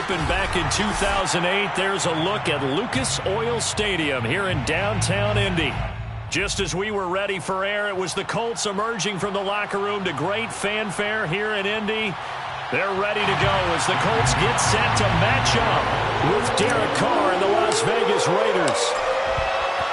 opened back in 2008. There's a look at Lucas Oil Stadium here in downtown Indy. Just as we were ready for air, it was the Colts emerging from the locker room to great fanfare here in Indy. They're ready to go as the Colts get set to match up with Derek Carr and the Las Vegas Raiders.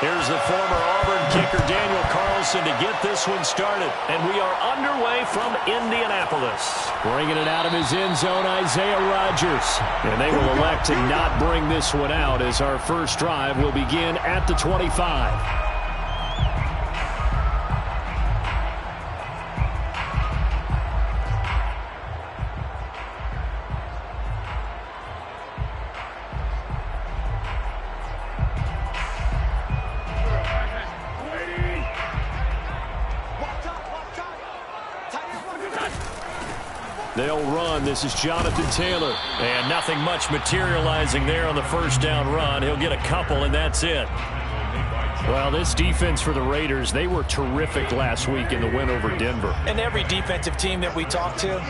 Here's the former Auburn kicker Daniel Carlson to get this one started. And we are underway from Indianapolis. Bringing it out of his end zone, Isaiah Rodgers. And they will elect to not bring this one out as our first drive will begin at the 25. They'll run. This is Jonathan Taylor. And nothing much materializing there on the first down run. He'll get a couple, and that's it. Well, this defense for the Raiders, they were terrific last week in the win over Denver. And every defensive team that we talk to,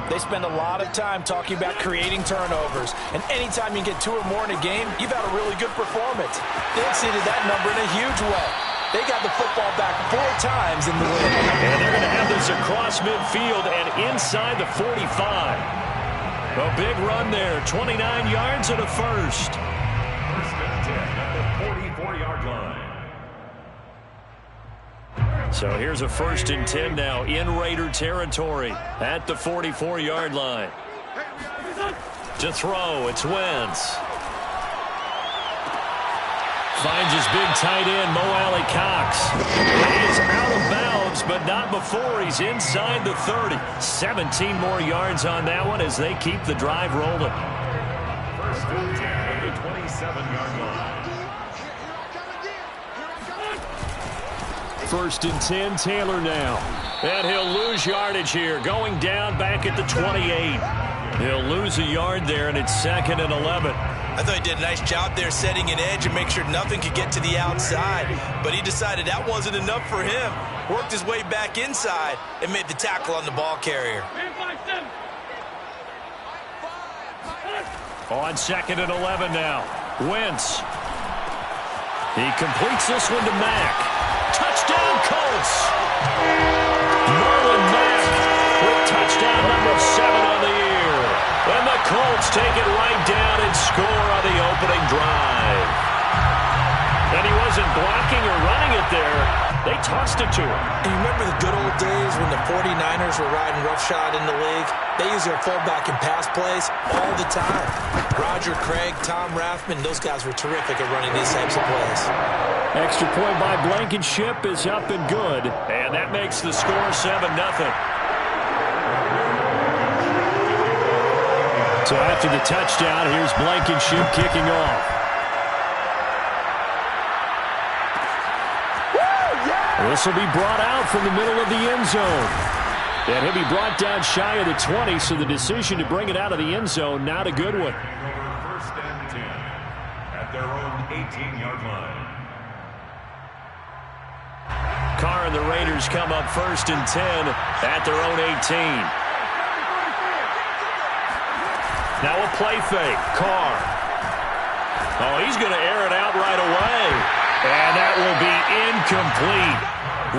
they spend a lot of time talking about creating turnovers. And anytime you get 2 or more in a game, you've had a really good performance. They exceeded that number in a huge way. They got the football back 4 times in the win. And they're going to have this across midfield and inside the 45. A big run there, 29 yards and a first. First and 10 at the 44-yard line. So here's a first and 10 now in Raider territory at the 44-yard line. To throw, it's Wentz. Finds his big tight end, Mo Alley Cox. He is out of bounds, but not before he's inside the 30. 17 more yards on that one as they keep the drive rolling. First and 10 at the 27-yard line. First and 10, Taylor now. And he'll lose yardage here, going down back at the 28. He'll lose a yard there, and it's 2nd and 11. I thought he did a nice job there setting an edge and make sure nothing could get to the outside. But he decided that wasn't enough for him. Worked his way back inside and made the tackle on the ball carrier. On 2nd and 11 now. Wentz. He completes this one to Mack. Touchdown, Colts! Marlon Mack with touchdown number 7 on the year. And the Colts take it right down and score on the opening drive. And he wasn't blocking or running it there. They tossed it to him. And you remember the good old days when the 49ers were riding roughshod in the league? They use their fullback in pass plays all the time. Roger Craig, Tom Rathman, those guys were terrific at running these types of plays. Extra point by Blankenship is up and good. And that makes the score 7-0. So after the touchdown, here's Blankenship kicking off. This will be brought out from the middle of the end zone. And he'll be brought down shy of the 20, so the decision to bring it out of the end zone, not a good one. First and 10 at their own 18-yard line. Carr and the Raiders come up 1st and 10 at their own 18. Now a play fake. Carr. Oh, he's going to air it out right away. And that will be incomplete.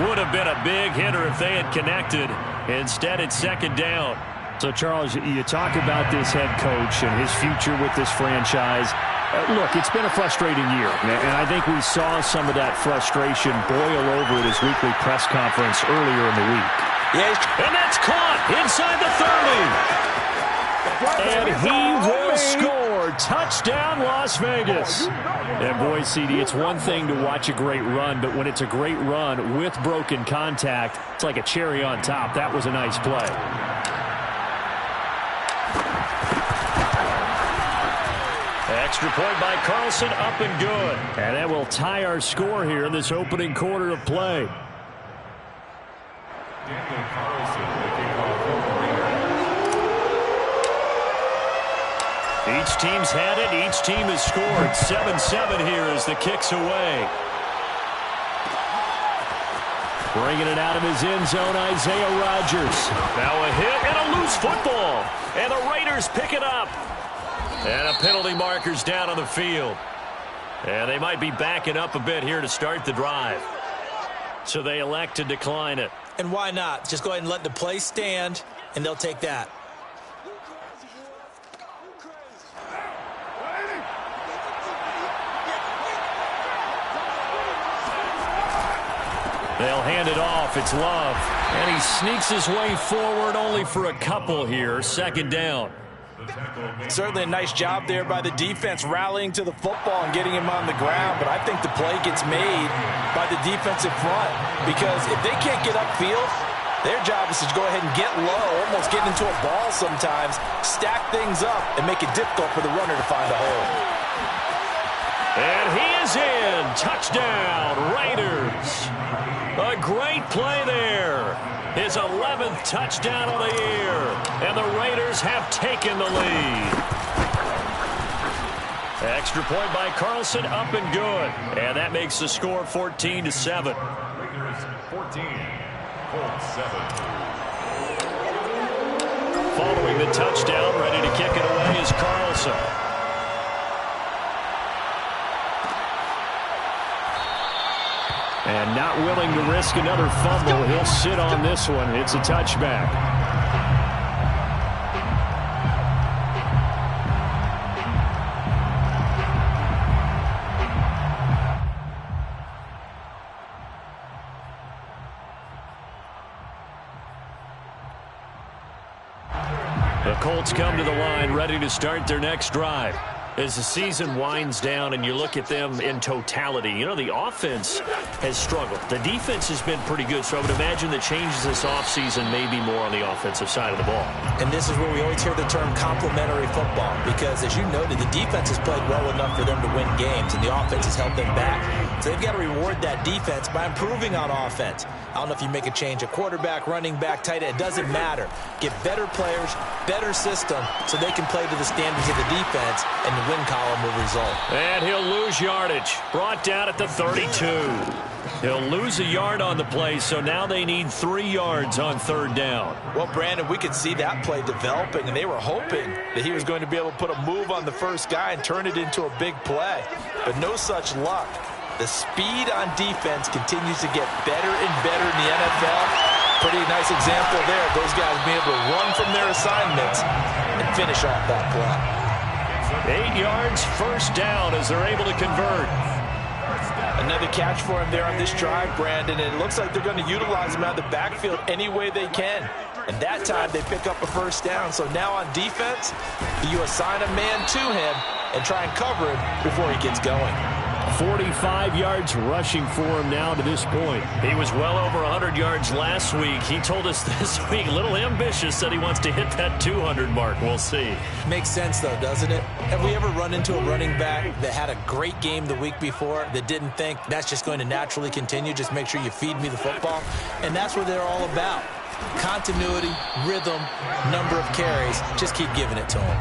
Would have been a big hitter if they had connected. Instead, it's 2nd down. So, Charles, you talk about this head coach and his future with this franchise. Look, it's been a frustrating year, and I think we saw some of that frustration boil over at his weekly press conference earlier in the week. And that's caught inside the 30. And he will score. Touchdown, Las Vegas. And boy, CD, it's one thing to watch a great run, but when it's a great run with broken contact, it's like a cherry on top. That was a nice play. Extra point by Carlson, up and good. And that will tie our score here in this opening quarter of play. Daniel Carlson making off for the Raiders. Each team's had it. Each team has scored. 7-7 here as the kick's away. Bringing it out of his end zone, Isaiah Rodgers. Now a hit and a loose football. And the Raiders pick it up. And a penalty marker's down on the field. And they might be backing up a bit here to start the drive. So they elect to decline it. And why not? Just go ahead and let the play stand, and they'll take that. They'll hand it off. It's Love. And he sneaks his way forward only for a couple here. Second down. Certainly a nice job there by the defense rallying to the football and getting him on the ground. But I think the play gets made by the defensive front. Because if they can't get upfield, their job is to go ahead and get low, almost get into a ball sometimes, stack things up, and make it difficult for the runner to find a hole. And he is in. Touchdown, Raiders. A great play there. His 11th touchdown of the year. And the Raiders have taken the lead. Extra point by Carlson, up and good. And that makes the score 14-7. Raiders 14, Colts 7. Following the touchdown, ready to kick it away is Carlson. And not willing to risk another fumble. He'll sit on this one. It's a touchback. The Colts come to the line, ready to start their next drive. As the season winds down and you look at them in totality, you know, the offense has struggled. The defense has been pretty good, so I would imagine the changes this offseason may be more on the offensive side of the ball. And this is where we always hear the term complementary football, because as you noted, the defense has played well enough for them to win games, and the offense has held them back. So they've got to reward that defense by improving on offense. I don't know if you make a change, a quarterback, running back, tight end, it doesn't matter. Get better players, better system, so they can play to the standards of the defense, and the win column will result. And he'll lose yardage. Brought down at the 32. He'll lose a yard on the play, so now they need 3 yards on third down. Well, Brandon, we could see that play developing, and they were hoping that he was going to be able to put a move on the first guy and turn it into a big play. But no such luck. The speed on defense continues to get better and better in the NFL. Pretty nice example there of those guys being able to run from their assignments and finish off that play. 8 yards, first down as they're able to convert. Another catch for him there on this drive, Brandon, and it looks like they're going to utilize him out of the backfield any way they can. And that time they pick up a first down. So now on defense, you assign a man to him and try and cover him before he gets going. 45 yards rushing for him now to this point. He was well over 100 yards last week. He told us this week, a little ambitious, said he wants to hit that 200 mark. We'll see. Makes sense, though, doesn't it? Have we ever run into a running back that had a great game the week before that didn't think that's just going to naturally continue? Just make sure you feed me the football. And that's what they're all about. Continuity, rhythm, number of carries. Just keep giving it to him.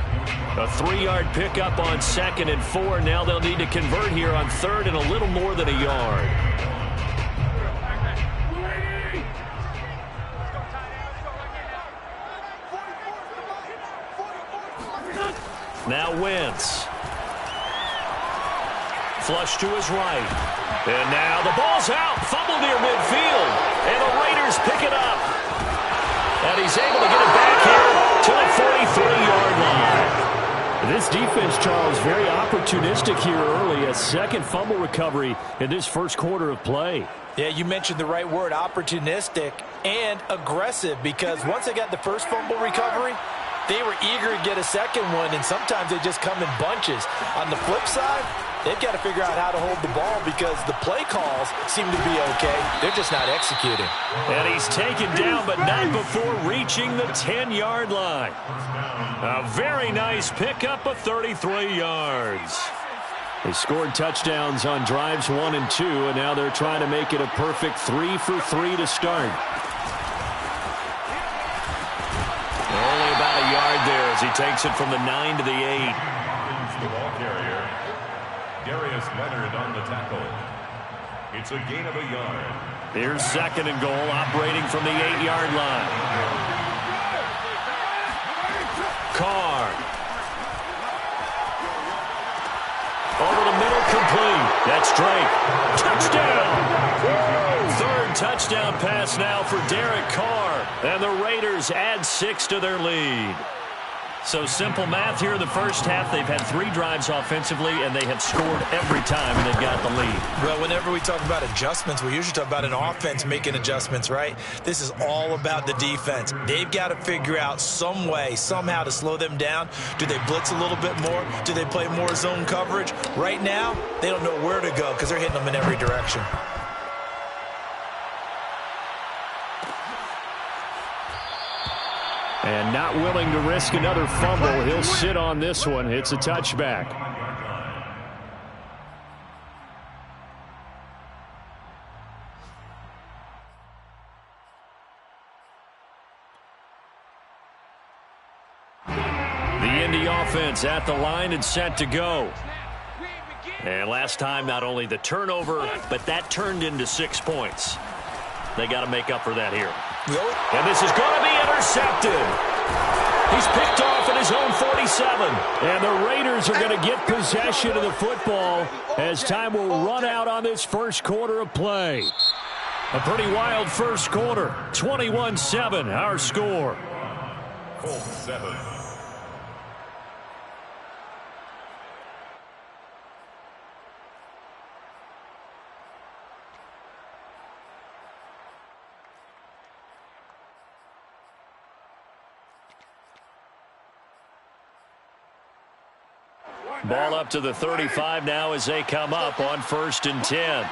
A 3-yard pickup on 2nd and 4. Now they'll need to convert here on 3rd and a little more than a yard. Now Wentz. Flush to his right. And now the ball's out. Fumble near midfield. And the Raiders pick it up. And he's able to get it back here to the 43-yard line. This defense, Charles, very opportunistic here early. A second fumble recovery in this first quarter of play. Yeah, you mentioned the right word, opportunistic and aggressive, because once they got the first fumble recovery, they were eager to get a second one, and sometimes they just come in bunches. On the flip side, they've got to figure out how to hold the ball because the play calls seem to be okay. They're just not executing. And he's taken down, but not before reaching the 10-yard line. A very nice pickup of 33 yards. They scored touchdowns on drives 1 and 2, and now they're trying to make it a perfect 3 for 3 to start. Only about a yard there as he takes it from the 9 to the 8. The ball carrier, Darius Leonard on the tackle. It's a gain of a yard. Here's 2nd and goal, operating from the 8-yard line. Carr. That's straight. Touchdown! Third touchdown pass now for Derek Carr. And the Raiders add 6 to their lead. So simple math here in the first half. They've had 3 drives offensively, and they have scored every time they've got the lead. Well, whenever we talk about adjustments, we usually talk about an offense making adjustments, right? This is all about the defense. They've got to figure out some way, somehow to slow them down. Do they blitz a little bit more? Do they play more zone coverage? Right now, they don't know where to go because they're hitting them in every direction. And not willing to risk another fumble. He'll sit on this one. It's a touchback. The Indy offense at the line and set to go. And last time, not only the turnover, but that turned into 6 points. They got to make up for that here. And this is going to be intercepted. He's picked off at his own 47. And the Raiders are going to get possession of the football as time will run out on this first quarter of play. A pretty wild first quarter. 21-7, our score. Colts 7. Ball up to the 35 now as they come up on 1st and 10.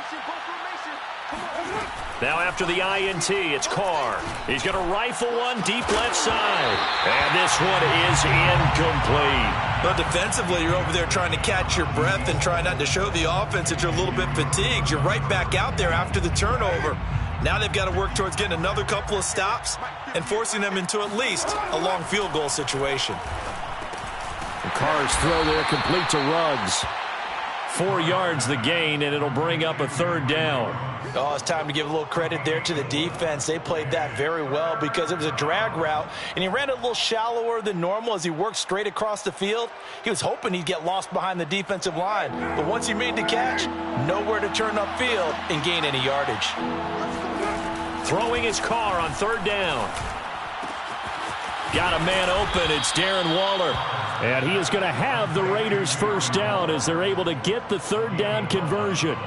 Now after the INT, it's Carr. He's going to rifle one deep left side. And this one is incomplete. But defensively, you're over there trying to catch your breath and try not to show the offense that you're a little bit fatigued. You're right back out there after the turnover. Now they've got to work towards getting another couple of stops and forcing them into at least a long field goal situation. Carr's throw there complete to Ruggs. 4 yards the gain, and it'll bring up a 3rd down. Oh, it's time to give a little credit there to the defense. They played that very well because it was a drag route, and he ran it a little shallower than normal as he worked straight across the field. He was hoping he'd get lost behind the defensive line, but once he made the catch, nowhere to turn upfield and gain any yardage. Throwing his Carr on 3rd down. Got a man open. It's Darren Waller. And he is going to have the Raiders' 1st down as they're able to get the 3rd down conversion.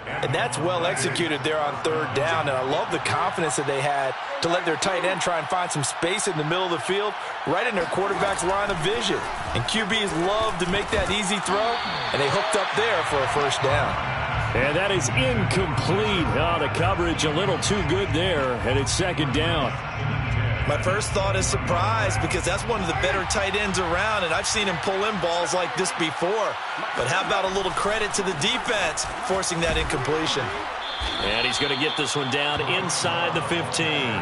And that's well executed there on 3rd down. And I love the confidence that they had to let their tight end try and find some space in the middle of the field, right in their quarterback's line of vision. And QBs love to make that easy throw, and they hooked up there for a 1st down. And that is incomplete. Oh, the coverage a little too good there, and it's 2nd down. My first thought is surprise because that's one of the better tight ends around, and I've seen him pull in balls like this before. But how about a little credit to the defense forcing that incompletion? And he's going to get this one down inside the 15.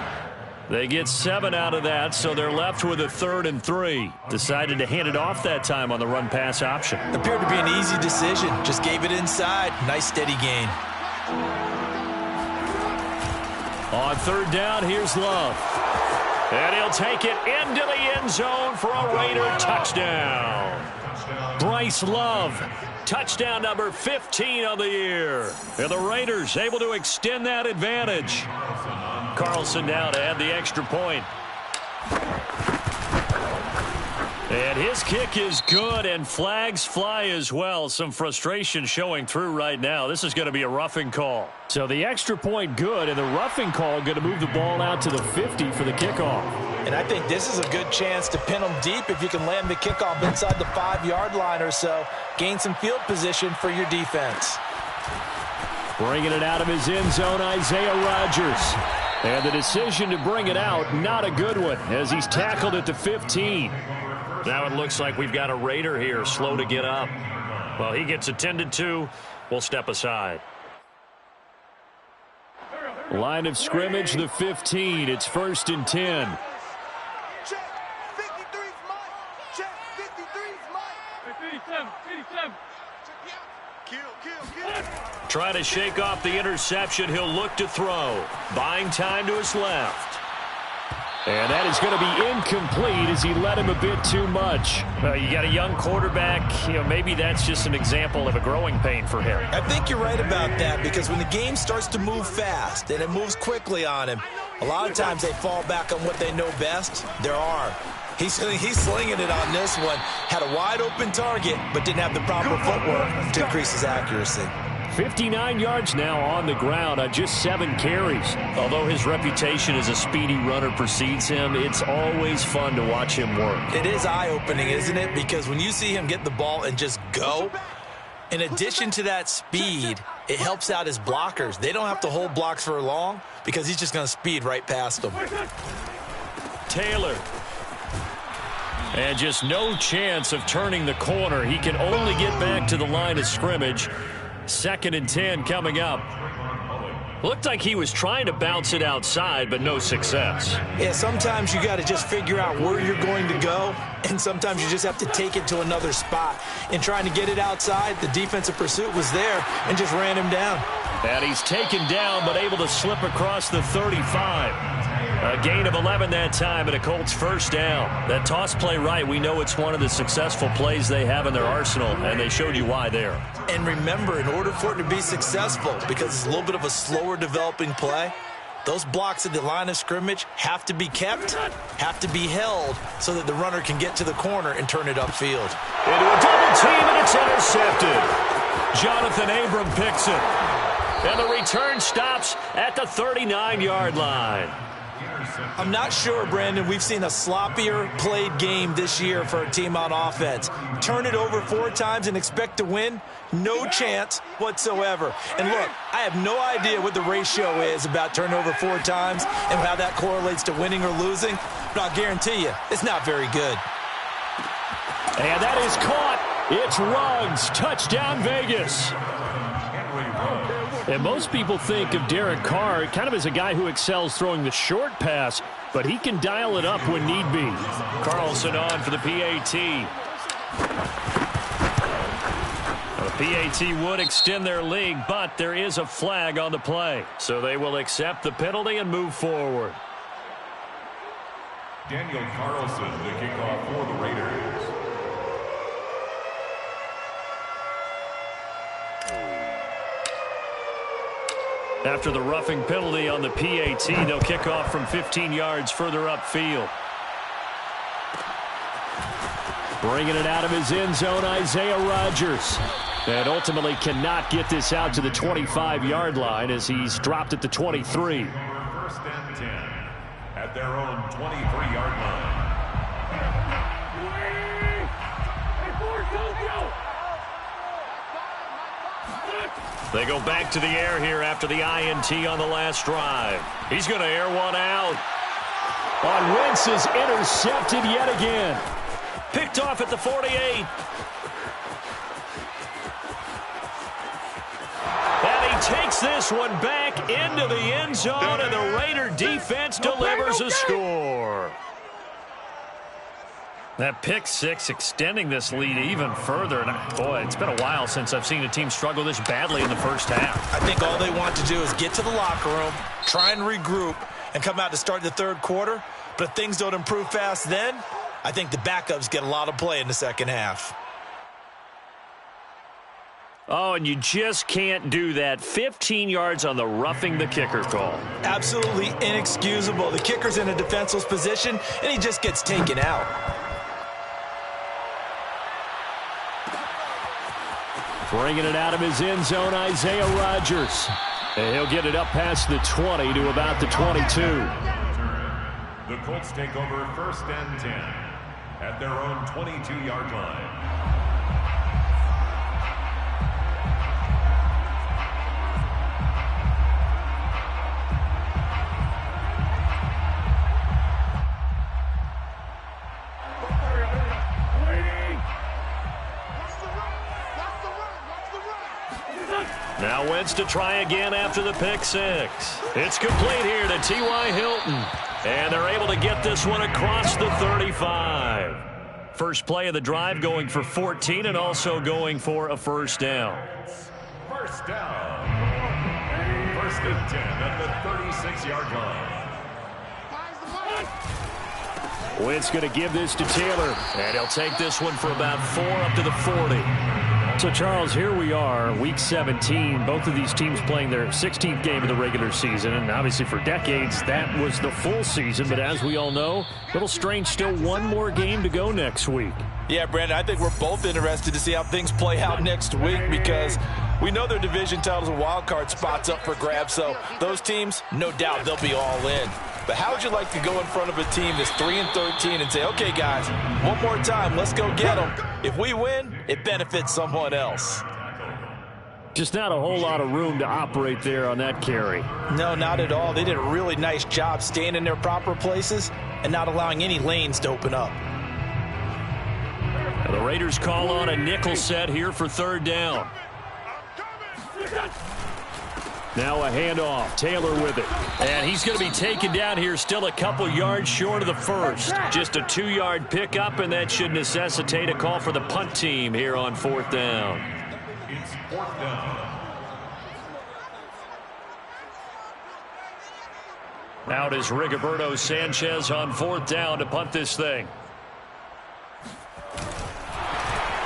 They get 7 out of that, so they're left with a 3rd and 3. Decided to hand it off that time on the run-pass option. Appeared to be an easy decision. Just gave it inside. Nice steady gain. On 3rd down, here's Love. And he'll take it into the end zone for a Raider touchdown. Bryce Love, touchdown number 15 of the year. And the Raiders able to extend that advantage. Carlson now to add the extra point. And his kick is good, and flags fly as well. Some frustration showing through right now. This is going to be a roughing call. So the extra point good, and the roughing call going to move the ball out to the 50 for the kickoff. And I think this is a good chance to pin them deep if you can land the kickoff inside the 5-yard line or so. Gain some field position for your defense. Bringing it out of his end zone, Isaiah Rodgers. And the decision to bring it out, not a good one, as he's tackled at the 15. Now it looks like we've got a Raider here, slow to get up. Well, he gets attended to. We'll step aside. Line of scrimmage, the 15. It's 1st and 10. Check. 53's Mike. Check. 53's Mike. 57. Kill. Try to shake off the interception. He'll look to throw. Buying time to his left. And that is going to be incomplete as he led him a bit too much. You got a young quarterback. Maybe that's just an example of a growing pain for him. I think you're right about that, because when the game starts to move fast and it moves quickly on him, a lot of times they fall back on what they know best, their arm. He's slinging it on this one. Had a wide open target, but didn't have the proper footwork to increase his accuracy. 59 yards now on the ground on just 7 carries. Although his reputation as a speedy runner precedes him, it's always fun to watch him work. It is eye-opening, isn't it? Because when you see him get the ball and just go, in addition to that speed, it helps out his blockers. They don't have to hold blocks for long because he's just going to speed right past them. Taylor. And just no chance of turning the corner. He can only get back to the line of scrimmage. 2nd and 10 coming up. Looked like he was trying to bounce it outside, but no success. Yeah, sometimes you got to just figure out where you're going to go, and sometimes you just have to take it to another spot. In trying to get it outside, the defensive pursuit was there and just ran him down. And he's taken down, but able to slip across the 35. A gain of 11 that time, and a Colts first down. That toss play right, we know it's one of the successful plays they have in their arsenal, and they showed you why there. And remember, in order for it to be successful, because it's a little bit of a slower developing play, those blocks at the line of scrimmage have to be kept, have to be held, so that the runner can get to the corner and turn it upfield. Into a double team, and it's intercepted. Jonathan Abram picks it. And the return stops at the 39-yard line. I'm not sure, Brandon, we've seen a sloppier played game this year for a team on offense. Turn it over 4 times and expect to win? No chance whatsoever. And look, I have no idea what the ratio is about turnover 4 times and how that correlates to winning or losing, but I'll guarantee you it's not very good. And that is caught. It's Ruggs. Touchdown, Vegas. And most people think of Derek Carr kind of as a guy who excels throwing the short pass, but he can dial it up when need be. Carlson on for the PAT. The PAT would extend their lead, but there is a flag on the play. So they will accept the penalty and move forward. Daniel Carlson, the kickoff for the Raiders. After the roughing penalty on the PAT, they'll kick off from 15 yards further upfield. Bringing it out of his end zone, Isaiah Rodgers. And ultimately cannot get this out to the 25-yard line as he's dropped at the 23. 1st and 10 at their own 23-yard line. They go back to the air here after the INT on the last drive. He's going to air one out. On Wentz is intercepted yet again. Picked off at the 48. And he takes this one back into the end zone, and the Raider defense delivers a score. That pick six extending this lead even further. And boy, it's been a while since I've seen a team struggle this badly in the first half. I think all they want to do is get to the locker room, try and regroup, and come out to start the 3rd quarter. But if things don't improve fast then, I think the backups get a lot of play in the 2nd half. Oh, and you just can't do that. 15 yards on the roughing the kicker call. Absolutely inexcusable. The kicker's in a defenseless position, and he just gets taken out. Bringing it out of his end zone, Isaiah Rodgers. And he'll get it up past the 20 to about the 22. The Colts take over 1st and 10 at their own 22-yard line. Now Wentz to try again after the pick six. It's complete here to T.Y. Hilton. And they're able to get this one across the 35. First play of the drive going for 14 and also going for a first down. First down. 1st and 10 at the 36-yard line. Wentz going to give this to Taylor, and he'll take this one for about 4 up to the 40. So, Charles, here we are, Week 17. Both of these teams playing their 16th game of the regular season. And obviously for decades, that was the full season. But as we all know, a little strange, still one more game to go next week. Yeah, Brandon, I think we're both interested to see how things play out next week because we know their division titles and wild card spots up for grabs. So those teams, no doubt, they'll be all in. But how would you like to go in front of a team that's 3-13 and say, okay, guys, one more time, let's go get them. If we win, it benefits someone else. Just not a whole lot of room to operate there on that carry. No, not at all. They did a really nice job staying in their proper places and not allowing any lanes to open up. The Raiders call on a nickel set here for 3rd down. Now a handoff. Taylor with it. And he's going to be taken down here still a couple yards short of the first. Just a 2-yard pickup, and that should necessitate a call for the punt team here on 4th down. It's 4th down. Out is Rigoberto Sanchez on 4th down to punt this thing.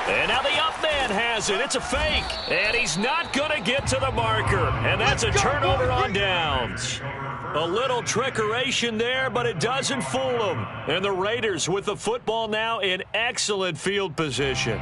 And now the up man has it. It's a fake. And he's not going to get to the marker. And that's a turnover on downs. A little trickeration there, but it doesn't fool them. And the Raiders with the football now in excellent field position.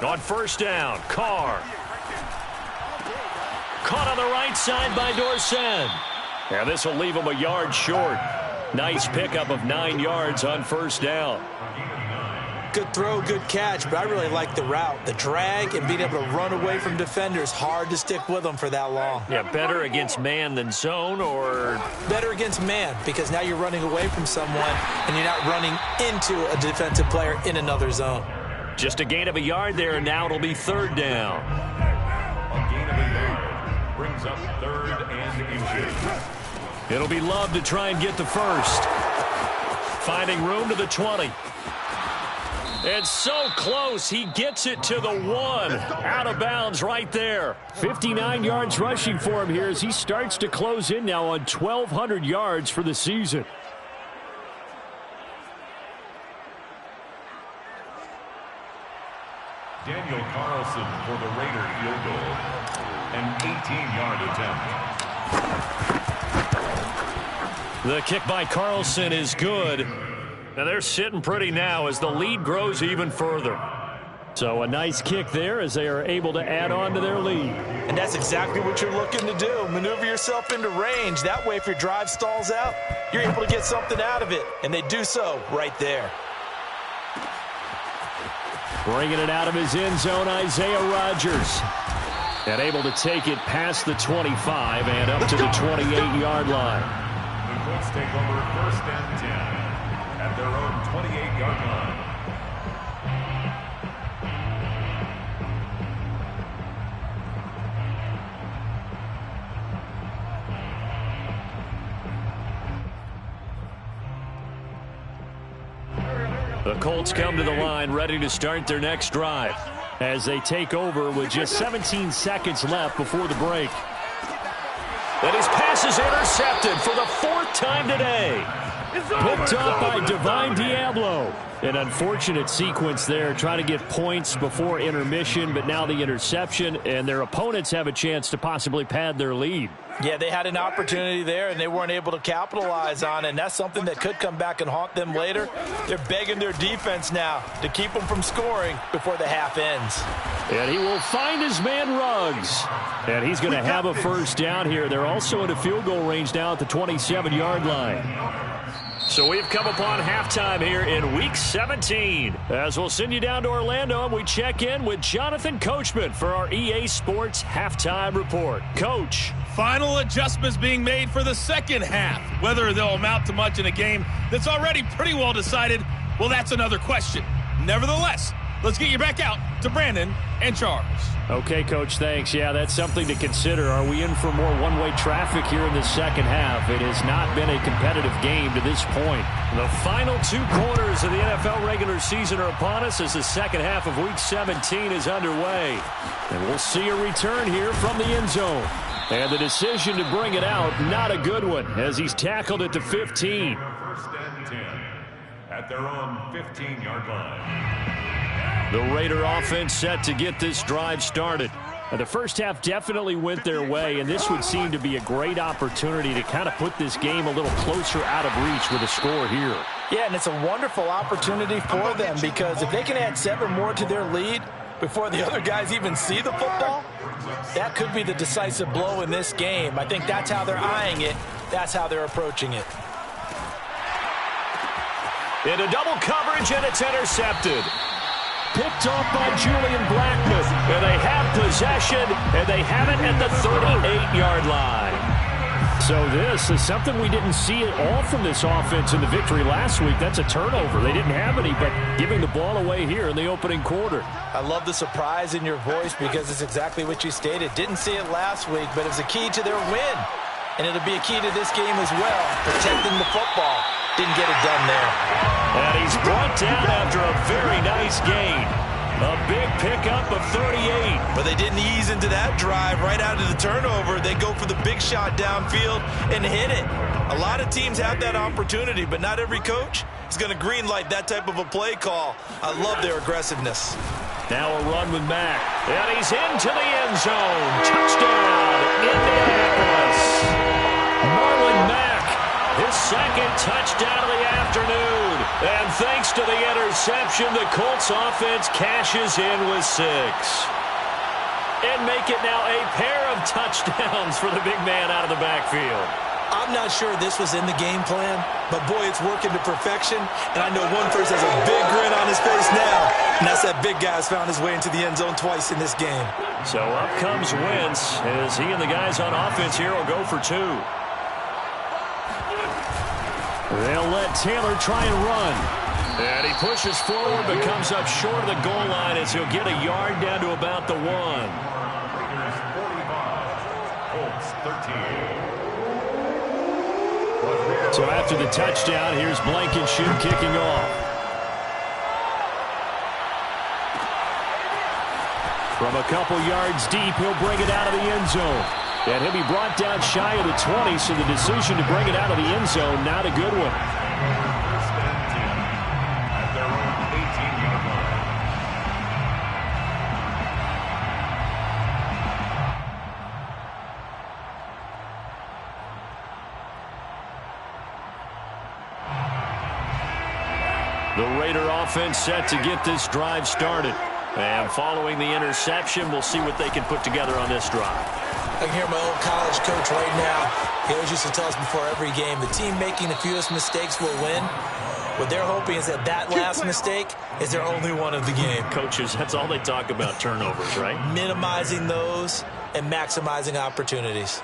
On 1st down, Carr. Caught on the right side by Dorsett. Now this will leave him a yard short. Nice pickup of 9 yards on 1st down. Good throw, good catch, but I really like the route. The drag and being able to run away from defenders, hard to stick with them for that long. Yeah, better against man than zone, or? Better against man, because now you're running away from someone and you're not running into a defensive player in another zone. Just a gain of a yard there, and now it'll be 3rd down. A gain of a yard brings up 3rd and inches. It'll be Love to try and get the first. Finding room to the 20. It's so close. He gets it to the 1. Out of bounds right there. 59 yards rushing for him here as he starts to close in now on 1,200 yards for the season. Daniel Carlson for the Raider field goal. An 18-yard attempt. The kick by Carlson is good. And they're sitting pretty now as the lead grows even further. So a nice kick there as they are able to add on to their lead. And that's exactly what you're looking to do. Maneuver yourself into range. That way if your drive stalls out, you're able to get something out of it. And they do so right there. Bringing it out of his end zone, Isaiah Rodgers. And able to take it past the 25 and up to the 28-yard line. The Colts take over 1st and 10 at their own 28-yard line. The Colts come to the line ready to start their next drive as they take over with just 17 seconds left before the break. And his pass is intercepted for the 4th time today. Picked up by Divine Diablo. An unfortunate sequence there, trying to get points before intermission, but now the interception, and their opponents have a chance to possibly pad their lead. Yeah, they had an opportunity there, and they weren't able to capitalize on it, and that's something that could come back and haunt them later. They're begging their defense now to keep them from scoring before the half ends. And he will find his man Ruggs. And he's going to have a 1st down here. They're also in a field goal range now at the 27-yard line. So we've come upon halftime here in Week 17. As we'll send you down to Orlando, and we check in with Jonathan Coachman for our EA Sports Halftime Report. Coach. Final adjustments being made for the second half. Whether they'll amount to much in a game that's already pretty well decided, well, that's another question. Nevertheless, let's get you back out to Brandon and Charles. Okay, Coach, thanks. Yeah, that's something to consider. Are we in for more one-way traffic here in the second half? It has not been a competitive game to this point. The final 2 quarters of the NFL regular season are upon us as the second half of Week 17 is underway. And we'll see a return here from the end zone. And the decision to bring it out, not a good one, as he's tackled at the 15. First and 10 at their own 15-yard line. The Raider offense set to get this drive started. The first half definitely went their way, and this would seem to be a great opportunity to kind of put this game a little closer out of reach with a score here. Yeah, and it's a wonderful opportunity for them because if they can add 7 more to their lead before the other guys even see the football, that could be the decisive blow in this game. I think that's how they're eyeing it. That's how they're approaching it. Into double coverage, and it's intercepted. Picked off by Julian Blackmon. And they have possession, and they have it at the 38-yard line. So this is something we didn't see at all from this offense in the victory last week. That's a turnover. They didn't have any, but giving the ball away here in the opening quarter. I love the surprise in your voice because it's exactly what you stated. Didn't see it last week, but it was a key to their win. And it'll be a key to this game as well, protecting the football. Didn't get it done there. And he's brought down after a very nice gain. A big pickup of 38. But they didn't ease into that drive right out of the turnover. They go for the big shot downfield and hit it. A lot of teams have that opportunity, but not every coach is going to green light that type of a play call. I love their aggressiveness. Now a run with Mack. And he's into the end zone. Touchdown, Indianapolis. Marlon Mack, his second touchdown of the afternoon. And thanks to the interception, the Colts offense cashes in with 6. And make it now a pair of touchdowns for the big man out of the backfield. I'm not sure this was in the game plan, but boy, it's working to perfection. And I know one person has a big grin on his face now, and that's that big guy's found his way into the end zone twice in this game. So up comes Wentz as he and the guys on offense here will go for 2. They'll let Taylor try and run. And he pushes forward, but comes up short of the goal line as he'll get a yard down to about the 1. Raiders 45, Colts 13. So after the touchdown, here's Blankenship kicking off. From a couple yards deep, he'll bring it out of the end zone. And he'll be brought down shy of the 20, so the decision to bring it out of the end zone, not a good one. First and 10 at their own 18-yard line. The Raider offense set to get this drive started. And following the interception, we'll see what they can put together on this drive. I can hear my old college coach right now. He always used to tell us before every game, the team making the fewest mistakes will win. What they're hoping is that that last mistake is their only one of the game. Coaches, that's all they talk about, turnovers, right? Minimizing those and maximizing opportunities.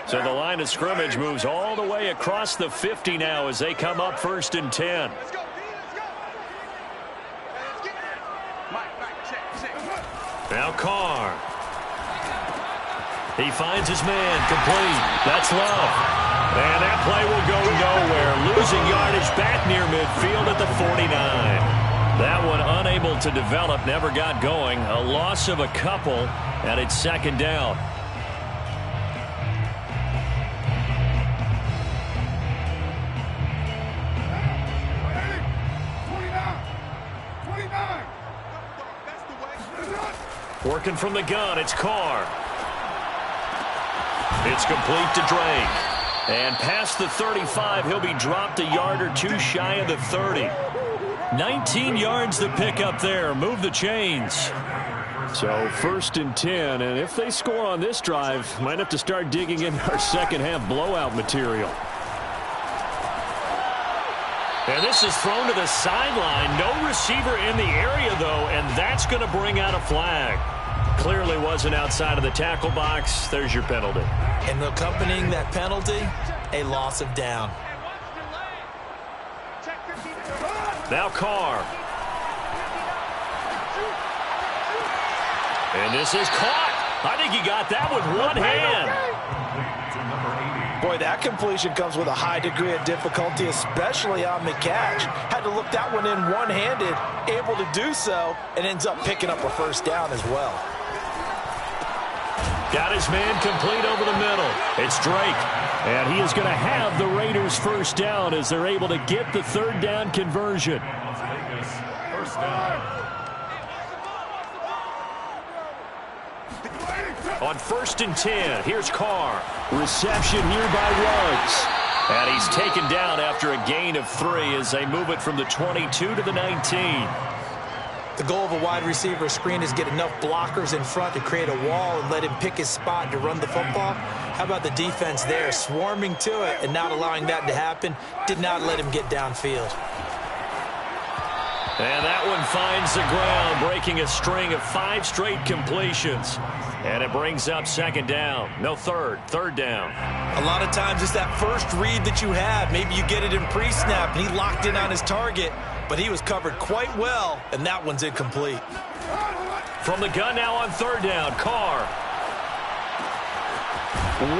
So the line of scrimmage moves all the way across the 50 now as they come up 1st and 10. Let's go, D, let's go. Let's get it. Mike, check. Now Carr. He finds his man, complete. That's Love. And that play will go nowhere. Losing yardage back near midfield at the 49. That one unable to develop, never got going. A loss of a couple, and it's 2nd down. Working from the gun, it's Carr. It's complete to Drake. And past the 35, he'll be dropped a yard or 2 shy of the 30. 19 yards to pick up there. Move the chains. So 1st and 10, and if they score on this drive, might have to start digging in our second half blowout material. And this is thrown to the sideline. No receiver in the area, though, and that's going to bring out a flag. Clearly wasn't outside of the tackle box. There's your penalty. And accompanying that penalty, a loss of down. Now Carr. And this is caught. I think he got that with one hand. Boy, that completion comes with a high degree of difficulty, especially on the catch. Had to look that one in one-handed, able to do so, and ends up picking up a first down as well. Got his man complete over the middle. It's Drake. And he is going to have the Raiders first down as they're able to get the third down conversion. Las Vegas, first down. On 1st and 10, here's Carr. Reception here by Ruggs. And he's taken down after a gain of 3 as they move it from the 22 to the 19. The goal of a wide receiver screen is get enough blockers in front to create a wall and let him pick his spot to run the football. How about the defense there, swarming to it and not allowing that to happen? Did not let him get downfield. And that one finds the ground, breaking a string of 5 straight completions. And it brings up second down. No, third down. A lot of times it's that first read that you have. Maybe you get it in pre-snap, and he locked in on his target, but he was covered quite well, and that one's incomplete. From the gun now on 3rd down, Carr.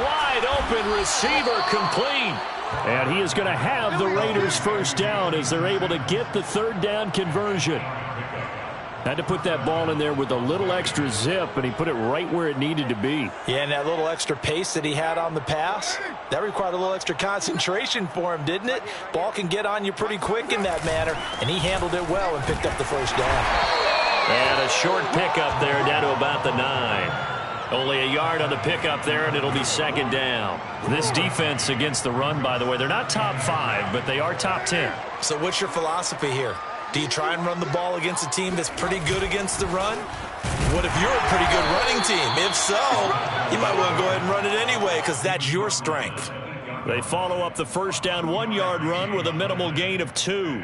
Wide open receiver complete. And he is going to have the Raiders first down as they're able to get the third down conversion. Had to put that ball in there with a little extra zip, and he put it right where it needed to be. Yeah, and that little extra pace that he had on the pass, that required a little extra concentration for him, didn't it? Ball can get on you pretty quick in that manner, and he handled it well and picked up the first down. And a short pickup there down to about the 9. Only a yard on the pickup there, and it'll be second down. This defense against the run, by the way, they're not top 5, but they are top 10. So what's your philosophy here? Do you try and run the ball against a team that's pretty good against the run? What if you're a pretty good running team? If so, you might want to go ahead and run it anyway because that's your strength. They follow up the first down 1-yard run with a minimal gain of 2.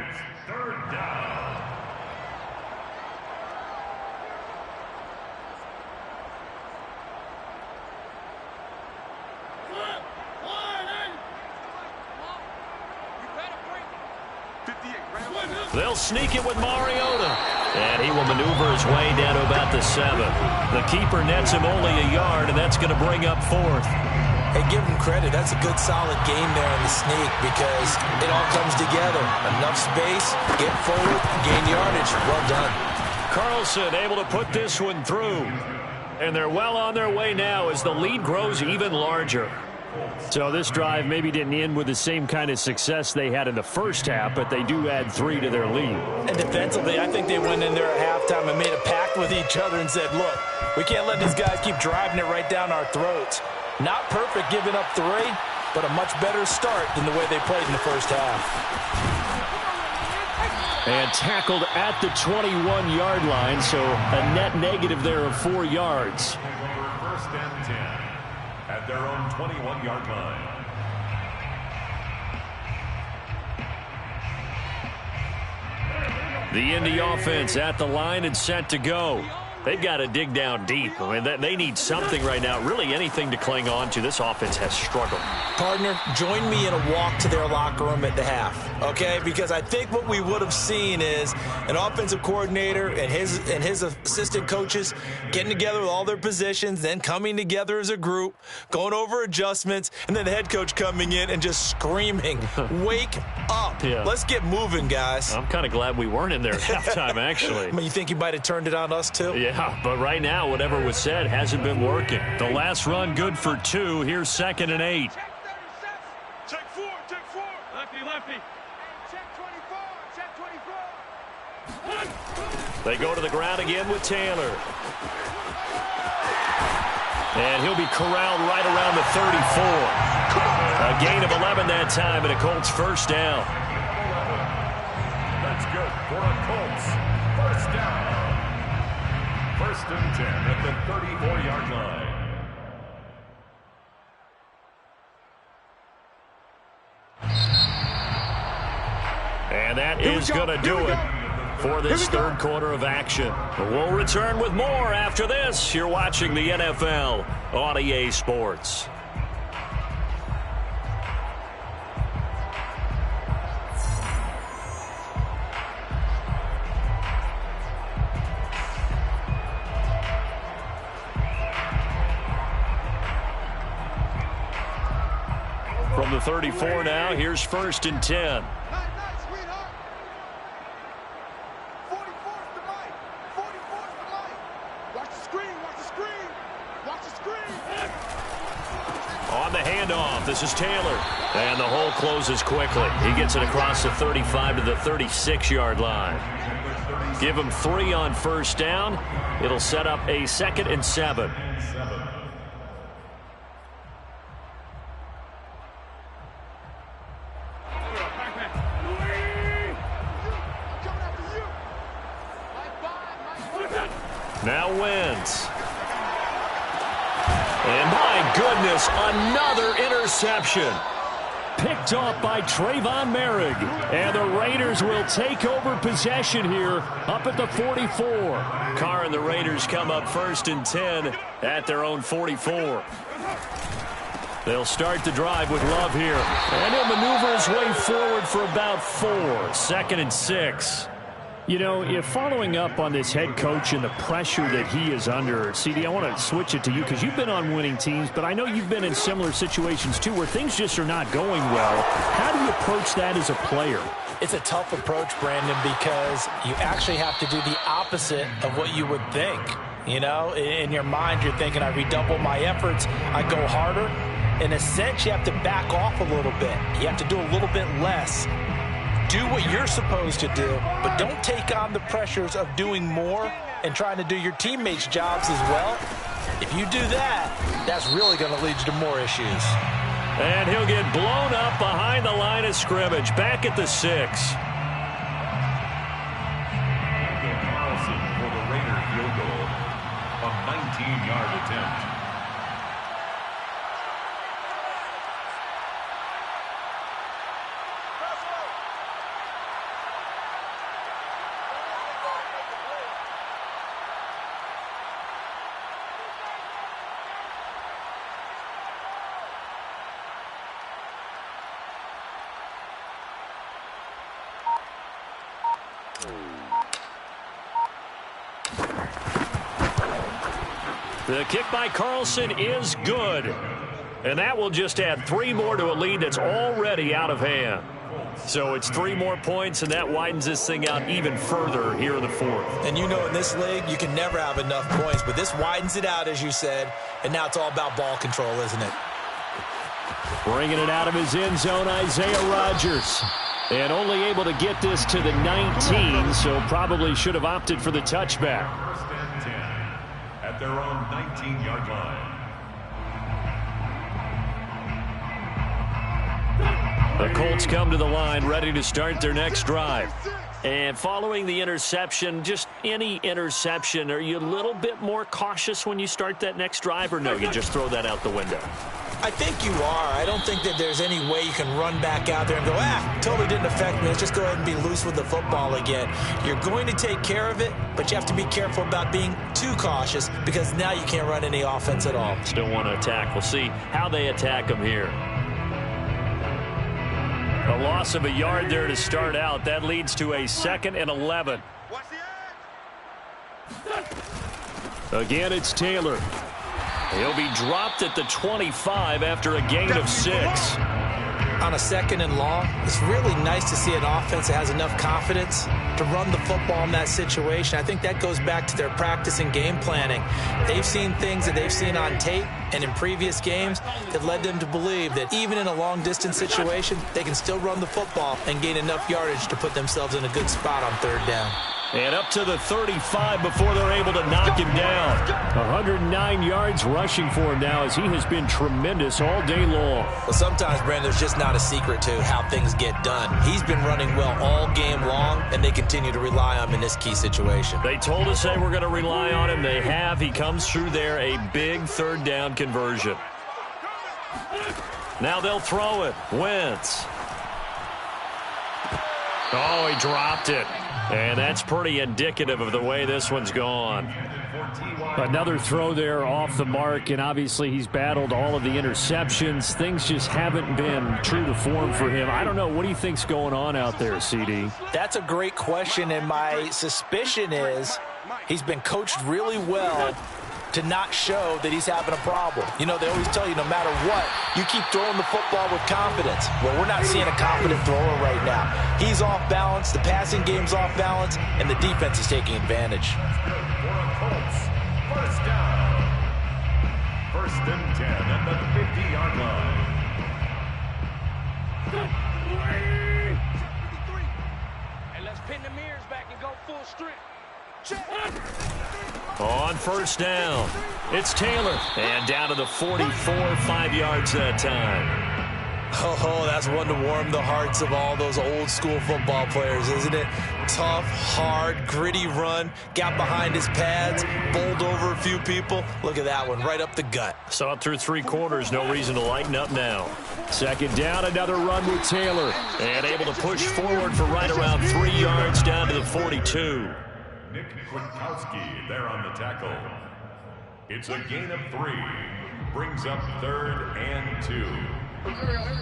They'll sneak it with Mariota. And he will maneuver his way down to about the 7. The keeper nets him only a yard, and that's going to bring up 4th. Hey, give him credit. That's a good, solid game there in the sneak because it all comes together. Enough space, get forward, gain yardage. Well done. Carlson able to put this one through. And they're well on their way now as the lead grows even larger. So this drive maybe didn't end with the same kind of success they had in the first half, but they do add 3 to their lead. And defensively, I think they went in there at halftime and made a pact with each other and said, look, we can't let these guys keep driving it right down our throats. Not perfect giving up 3, but a much better start than the way they played in the first half. And tackled at the 21-yard line, so a net negative there of 4 yards. First and 10 at their own 21-yard line. The Indy offense at the line and set to go. They've got to dig down deep. I mean, they need something right now, really anything to cling on to. This offense has struggled. Partner, join me in a walk to their locker room at the half, okay? Because I think what we would have seen is an offensive coordinator and his assistant coaches getting together with all their positions, then coming together as a group, going over adjustments, and then the head coach coming in and just screaming, wake up. Yeah. Let's get moving, guys. I'm kind of glad we weren't in there at halftime, actually. I mean, you think you might have turned it on us, too? Yeah, but right now, whatever was said hasn't been working. The last run good for 2. Here's 2nd and 8. Check 4, check 4. Lefty. Check 24, check 24. They go to the ground again with Taylor. And he'll be corralled right around the 34. A gain of 11 that time, and a Colts first down. That's good for a Colts first down. First and 10 at the 34-yard line. And that is going to do it for this third quarter of action. We'll return with more after this. You're watching the NFL on EA Sports. From the 34 now, here's 1st and 10. On the handoff, this is Taylor. And the hole closes quickly. He gets it across the 35 to the 36-yard line. Give him 3 on 1st down. It'll set up a 2nd and 7. Now Wentz. And my goodness, another interception. Picked off by Trayvon Merrick. And the Raiders will take over possession here up at the 44. Carr and the Raiders come up 1st and 10 at their own 44. They'll start the drive with Love here. And he'll maneuver his way forward for about 4. 2nd and 6. You know, if following up on this head coach and the pressure that he is under, CD, I want to switch it to you because you've been on winning teams, but I know you've been in similar situations too where things just are not going well. How do you approach that as a player? It's a tough approach, Brandon, because you actually have to do the opposite of what you would think. You know, in your mind, you're thinking, I redouble my efforts, I go harder. In a sense, you have to back off a little bit. You have to do a little bit less. Do what you're supposed to do, but don't take on the pressures of doing more and trying to do your teammates' jobs as well. If you do that, that's really going to lead you to more issues. And he'll get blown up behind the line of scrimmage, back at the 6. Carlson for the Raider field goal. A 19-yard attempt. The kick by Carlson is good. And that will just add 3 more to a lead that's already out of hand. So it's 3 more points, and that widens this thing out even further here in the 4th. And you know in this league, you can never have enough points, but this widens it out, as you said, and now it's all about ball control, isn't it? Bringing it out of his end zone, Isaiah Rodgers. And only able to get this to the 19, so probably should have opted for the touchback. 1st and 10 at their own 19-yard line. The Colts come to the line ready to start their next drive. And following the interception, just any interception, are you a little bit more cautious when you start that next drive, or no, you just throw that out the window? I think you are. I don't think that there's any way you can run back out there and go, totally didn't affect me. Let's just go ahead and be loose with the football again. You're going to take care of it, but you have to be careful about being too cautious because now you can't run any offense at all. Still want to attack. We'll see how they attack them here. A loss of a yard there to start out. That leads to a 2nd and 11. Again, it's Taylor. He'll be dropped at the 25 after a gain of 6. On a 2nd and long, it's really nice to see an offense that has enough confidence to run the football in that situation. I think that goes back to their practice and game planning. They've seen things that they've seen on tape and in previous games that led them to believe that even in a long-distance situation, they can still run the football and gain enough yardage to put themselves in a good spot on 3rd down. And up to the 35 before they're able to knock him down. 109 yards rushing for him now as he has been tremendous all day long. Well, sometimes, Brandon, there's just not a secret to how things get done. He's been running well all game long, and they continue to rely on him in this key situation. They told us they were going to rely on him. They have. He comes through there, a big 3rd down conversion. Now they'll throw it. Wentz. Oh, he dropped it. And that's pretty indicative of the way this one's gone. Another throw there off the mark, and obviously he's battled all of the interceptions. Things just haven't been true to form for him. I don't know. What do you think's going on out there, CD? That's a great question, and my suspicion is he's been coached really well to not show that he's having a problem. You know, they always tell you no matter what, you keep throwing the football with confidence. Well, we're not seeing a confident thrower right now. He's off balance, the passing game's off balance, and the defense is taking advantage. First down. First and 10 at the 50-yard line. And let's pin the mirrors back and go full strength. On first down, it's Taylor. And down to the 44, 5 yards that time. Oh, that's one to warm the hearts of all those old school football players, isn't it? Tough, hard, gritty run, got behind his pads, bowled over a few people. Look at that one, right up the gut. Saw it through 3 quarters, no reason to lighten up now. Second down, another run with Taylor. And able to push forward for right around 3 yards down to the 42. Nick Kwiatkowski there on the tackle. It's a gain of 3. Brings up 3rd and 2.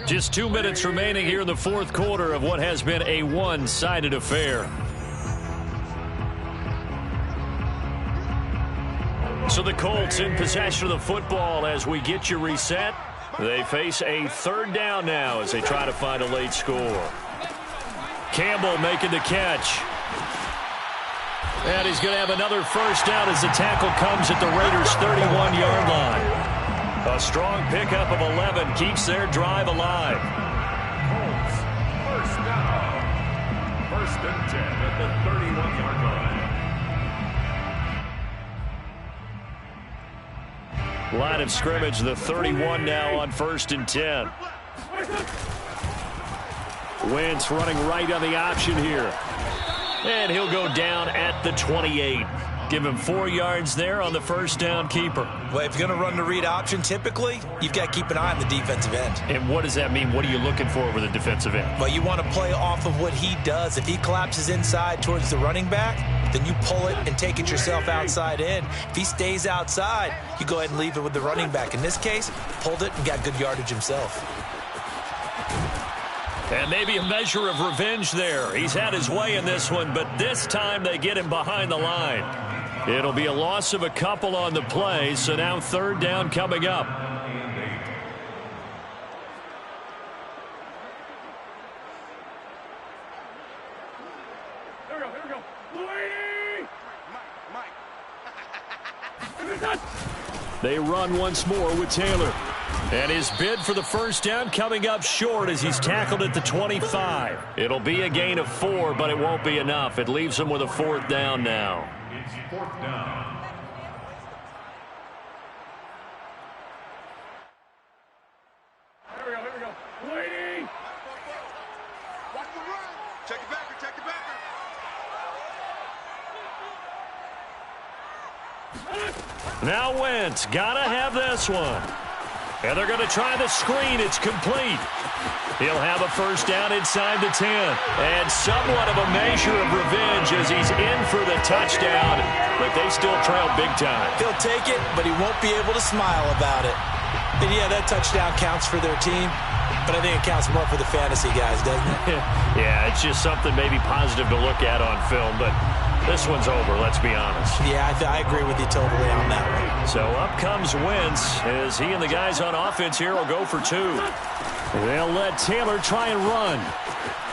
Just 2 minutes remaining here in the 4th quarter of what has been a one-sided affair. So the Colts in possession of the football as we get you reset. They face a 3rd down now as they try to find a late score. Campbell making the catch. And he's going to have another first down as the tackle comes at the Raiders' 31-yard line. A strong pickup of 11 keeps their drive alive. Colts, first down. First and 10 at the 31-yard line. Line of scrimmage, the 31 now on 1st and 10. Wentz running right on the option here. And he'll go down at the 28. Give him 4 yards there on the first down keeper. Well, if you're going to run the read option, typically, you've got to keep an eye on the defensive end. And what does that mean? What are you looking for with the defensive end? Well, you want to play off of what he does. If he collapses inside towards the running back, then you pull it and take it yourself outside in. If he stays outside, you go ahead and leave it with the running back. In this case, pulled it and got good yardage himself. And maybe a measure of revenge there. He's had his way in this one, but this time they get him behind the line. It'll be a loss of a couple on the play, so now 3rd down coming up. Here we go. Mike. They run once more with Taylor. And his bid for the first down coming up short as he's tackled at the 25. It'll be a gain of 4, but it won't be enough. It leaves him with a 4th down now. It's 4th down. Here we go. Waiting. Watch the run. Check it back. Now Wentz, gotta have this one. And they're going to try the screen. It's complete. He'll have a first down inside the 10. And somewhat of a measure of revenge as he's in for the touchdown. But they still trail big time. He'll take it, but he won't be able to smile about it. And yeah, that touchdown counts for their team. But I think it counts more for the fantasy guys, doesn't it? Yeah, it's just something maybe positive to look at on film. But this one's over, let's be honest. Yeah, I agree with you totally on that one. So up comes Wentz as he and the guys on offense here will go for 2. They'll let Taylor try and run.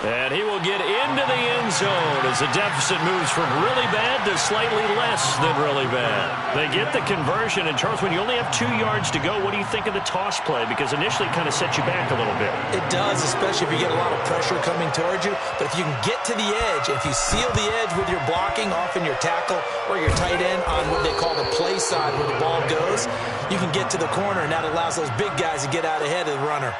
And he will get into the end zone as the deficit moves from really bad to slightly less than really bad. They get the conversion. And, Charles, when you only have 2 yards to go, what do you think of the toss play? Because initially it kind of sets you back a little bit. It does, especially if you get a lot of pressure coming towards you. But if you can get to the edge, if you seal the edge with your blocking, often your tackle or your tight end on what they call the play side where the ball goes, you can get to the corner, and that allows those big guys to get out ahead of the runner.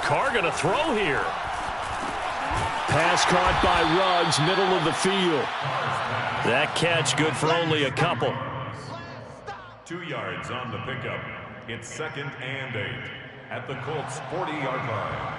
Carr going to throw here. Pass caught by Ruggs, middle of the field. That catch good for only a couple. 2 yards on the pickup. It's 2nd and 8 at the Colts' 40-yard line.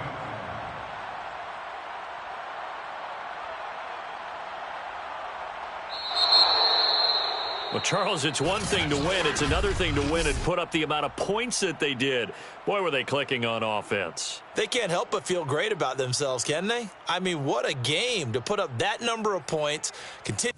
Well, Charles, it's one thing to win. It's another thing to win and put up the amount of points that they did. Boy, were they clicking on offense. They can't help but feel great about themselves, can they? I mean, what a game to put up that number of points. Continue.